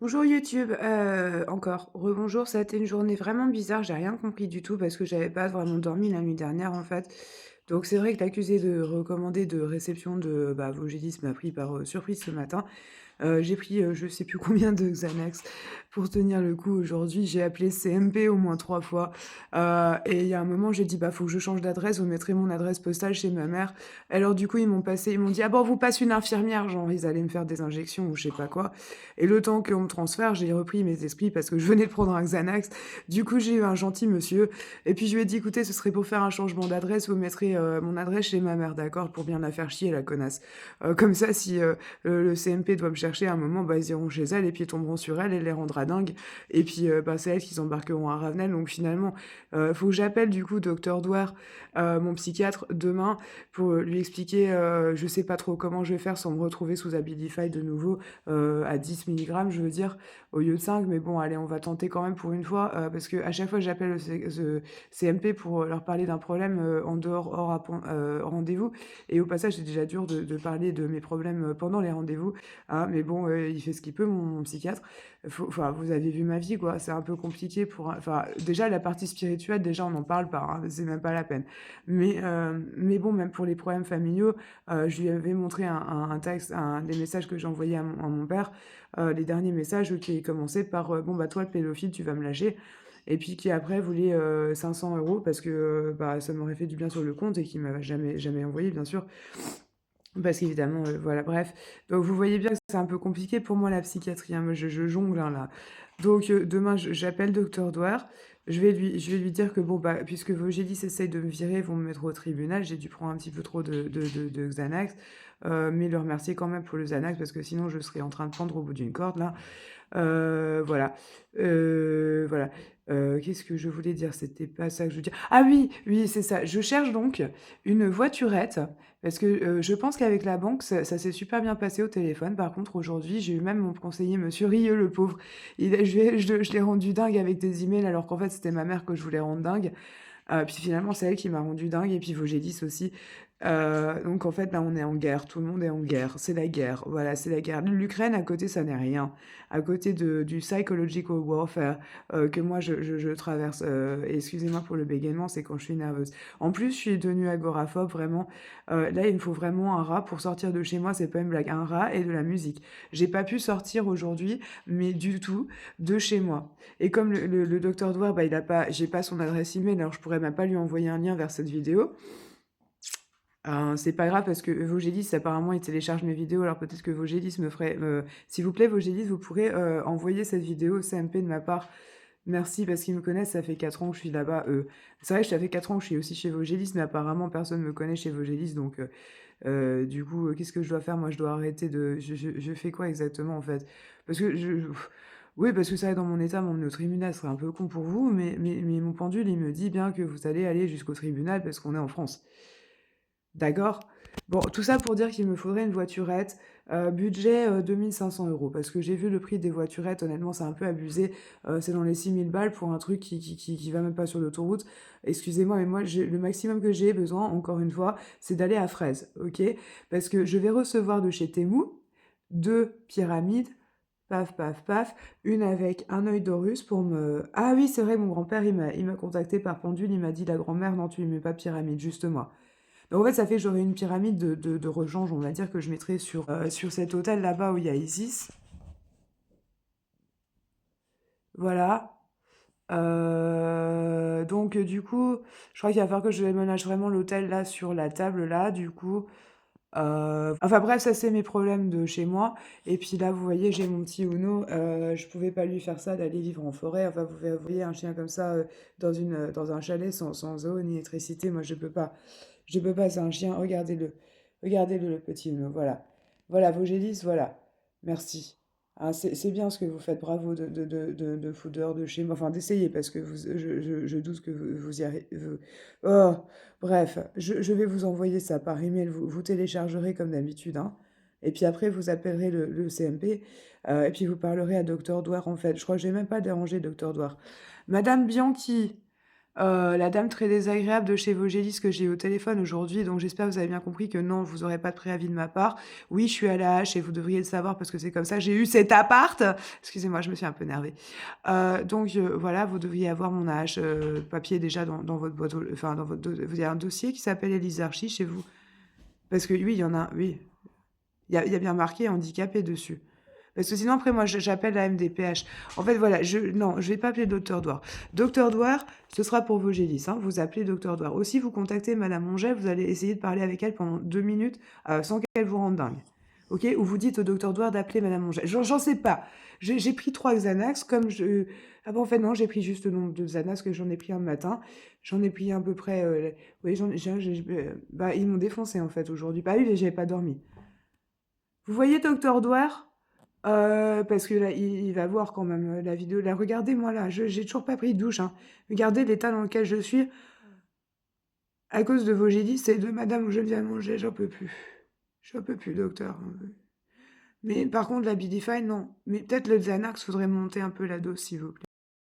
Bonjour YouTube, encore. Rebonjour, ça a été une journée vraiment bizarre, j'ai rien compris du tout parce que j'avais pas vraiment dormi la nuit dernière en fait. Donc c'est vrai que l'accusé de recommandé de réception de Vogilis m'a pris par surprise ce matin. J'ai pris, je sais plus combien de Xanax pour tenir le coup aujourd'hui. J'ai appelé CMP au moins 3 fois, et il y a un moment, j'ai dit: «Bah, faut que je change d'adresse, vous mettrez mon adresse postale chez ma mère». Alors du coup, ils m'ont dit: «Ah bon, on vous passe une infirmière», genre ils allaient me faire des injections ou je sais pas quoi et le temps qu'on me transfère, j'ai repris mes esprits parce que je venais de prendre un Xanax. Du coup, j'ai eu un gentil monsieur et puis je lui ai dit: «Écoutez, ce serait pour faire un changement d'adresse, vous mettrez, mon adresse chez ma mère, d'accord? Pour bien la faire chier la connasse». Comme ça, si, le CMP doit me chercher à un moment, bah, ils iront chez elle et puis ils tomberont sur elle, elle les rendra dingues et puis, bah, c'est elles qui s'embarqueront à Ravenel donc finalement, faut que j'appelle du coup docteur Douar, mon psychiatre, demain pour, lui expliquer, je sais pas trop comment je vais faire sans me retrouver sous Abilify de nouveau, à 10 milligrammes, je veux dire, au lieu de 5 mais bon, allez, on va tenter quand même pour une fois, parce qu'à chaque fois que j'appelle le CMP pour, leur parler d'un problème, en dehors, hors rendez-vous et au passage, c'est déjà dur de parler de mes problèmes, pendant les rendez-vous, hein, mais bon, il fait ce qu'il peut, mon psychiatre. Enfin, vous avez vu ma vie, quoi. C'est un peu compliqué pour. Enfin, déjà, la partie spirituelle, déjà, on n'en parle pas, hein, c'est même pas la peine. Mais bon, même pour les problèmes familiaux, je lui avais montré un texte, des messages que j'ai envoyés à mon père, les derniers messages qui commençaient par bon, bah, toi, le pédophile, tu vas me lâcher. Et puis qui après voulait 500 euros parce que bah, ça m'aurait fait du bien sur le compte et qui m'a jamais envoyé, bien sûr. Parce qu'évidemment, voilà, bref. Donc vous voyez bien que c'est un peu compliqué pour moi la psychiatrie, hein. Moi je jongle, hein, là. Donc demain j'appelle docteur Douar. Je vais lui dire que bon, bah, puisque Vogélis essaye de me virer, ils vont me mettre au tribunal. J'ai dû prendre un petit peu trop de Xanax. Mais le remercier quand même pour le Xanax parce que sinon je serais en train de pendre au bout d'une corde là. Voilà. Voilà. Qu'est-ce que je voulais dire? C'était pas ça que je veux dire. Ah oui, oui, c'est ça. Je cherche donc une voiturette parce que je pense qu'avec la banque, ça s'est super bien passé au téléphone. Par contre, aujourd'hui, j'ai eu même mon conseiller, monsieur Rieux, le pauvre. Je l'ai rendu dingue avec des emails alors qu'en fait, c'était ma mère que je voulais rendre dingue. Puis finalement, c'est elle qui m'a rendu dingue et puis Vogélis aussi. Donc en fait, là, on est en guerre. Tout le monde est en guerre. C'est la guerre. Voilà, c'est la guerre. L'Ukraine, à côté, ça n'est rien. À côté du psychological warfare que moi, je traverse. Excusez-moi pour le bégaiement, c'est quand je suis nerveuse. En plus, je suis devenue agoraphobe, vraiment. Là, il me faut vraiment un rat pour sortir de chez moi. C'est pas une blague. Un rat et de la musique. J'ai pas pu sortir aujourd'hui, mais du tout, de chez moi. Et comme le docteur Douar, bah, il a pas, j'ai pas son adresse email, alors je pourrais même pas lui envoyer un lien vers cette vidéo. C'est pas grave parce que Vogélis, apparemment, il télécharge mes vidéos, alors peut-être que Vogélis me ferait. S'il vous plaît, Vogélis, vous pourrez envoyer cette vidéo au CMP de ma part. Merci, parce qu'ils me connaissent, ça fait 4 ans que je suis là-bas. C'est vrai, ça fait 4 ans que je suis aussi chez Vogélis, mais apparemment, personne ne me connaît chez Vogélis, donc du coup, qu'est-ce que je dois faire? Moi, je dois arrêter de. Je fais quoi exactement en fait? Parce que oui, parce que ça, dans mon état, mon au tribunal serait un peu con pour vous, mais mon pendule, il me dit bien que vous allez aller jusqu'au tribunal parce qu'on est en France. D'accord? Bon, tout ça pour dire qu'il me faudrait une voiturette, budget 2500 euros, parce que j'ai vu le prix des voiturettes, honnêtement, c'est un peu abusé. C'est dans les 6000 balles pour un truc qui va même pas sur l'autoroute. Excusez-moi, mais moi, le maximum que j'ai besoin, encore une fois, c'est d'aller à Fraise, ok? Parce que je vais recevoir de chez Temu deux pyramides, paf, paf, paf, une avec un œil d'Horus pour me. Ah oui, c'est vrai, mon grand-père, il m'a contacté par pendule, il m'a dit, la grand-mère, non, tu lui mets pas de pyramide, juste moi. Donc en fait, ça fait que j'aurai une pyramide de rechange, on va dire, que je mettrai sur cet hôtel là-bas où il y a Isis. Voilà. Donc du coup, je crois qu'il va falloir que je déménage vraiment l'hôtel là sur la table là, du coup. Enfin bref, ça c'est mes problèmes de chez moi. Et puis là, vous voyez, j'ai mon petit Uno. Je pouvais pas lui faire ça d'aller vivre en forêt. Enfin, vous voyez un chien comme ça dans un chalet sans eau ni électricité. Moi, je peux pas. Je peux pas, c'est un chien. Regardez-le. Regardez-le, le petit Uno. Voilà. Voilà, vos gélisses, voilà. Merci. Hein, c'est bien ce que vous faites. Bravo de foutre dehors de chez moi. Enfin, d'essayer parce que je doute que vous y arrivez. Oh, bref, je vais vous envoyer ça par email. Vous téléchargerez comme d'habitude, hein. Et puis après, vous appellerez le CMP. Et puis vous parlerez à Docteur Douar, en fait. Je crois que j'ai même pas dérangé Docteur Douar. Madame Bianchi. La dame très désagréable de chez Vogelis que j'ai eu au téléphone aujourd'hui, donc j'espère que vous avez bien compris que non, vous aurez pas de préavis de ma part. Oui, je suis à la hache et vous devriez le savoir parce que c'est comme ça que j'ai eu cet appart. Excusez-moi, je me suis un peu énervée. Donc voilà, vous devriez avoir mon AH, papier déjà dans votre boîte aux enfin dans votre do il y a un dossier qui s'appelle Elisarchie chez vous? Parce que oui, il y en a oui, il y a bien marqué handicapé dessus. Parce que sinon après moi j'appelle la MDPH. En fait voilà, non, je vais pas appeler docteur Douard. Docteur Douard, ce sera pour vos gélisses, hein, vous appelez docteur Douard. Aussi vous contactez madame Monget, vous allez essayer de parler avec elle pendant 2 minutes, sans qu'elle vous rende dingue. OK? Ou vous dites au docteur Douard d'appeler madame Monget. J'en sais pas. J'ai pris 3 Xanax comme je ah bon en fait non, j'ai pris juste le nombre de Xanax que j'en ai pris un le matin. J'en ai pris à peu près, oui j'en ai bah ils m'ont défoncé en fait aujourd'hui. Bah oui, j'avais pas dormi. Vous voyez docteur Douard? Parce que là, il va voir quand même, la vidéo. Là, regardez-moi là, je j'ai toujours pas pris de douche, hein. Regardez l'état dans lequel je suis à cause de vos gélisses et de madame où je viens manger, j'en peux plus. J'en peux plus docteur, mais par contre la Bidify non. Mais peut-être le Xanax, faudrait monter un peu la dose s'il vous plaît.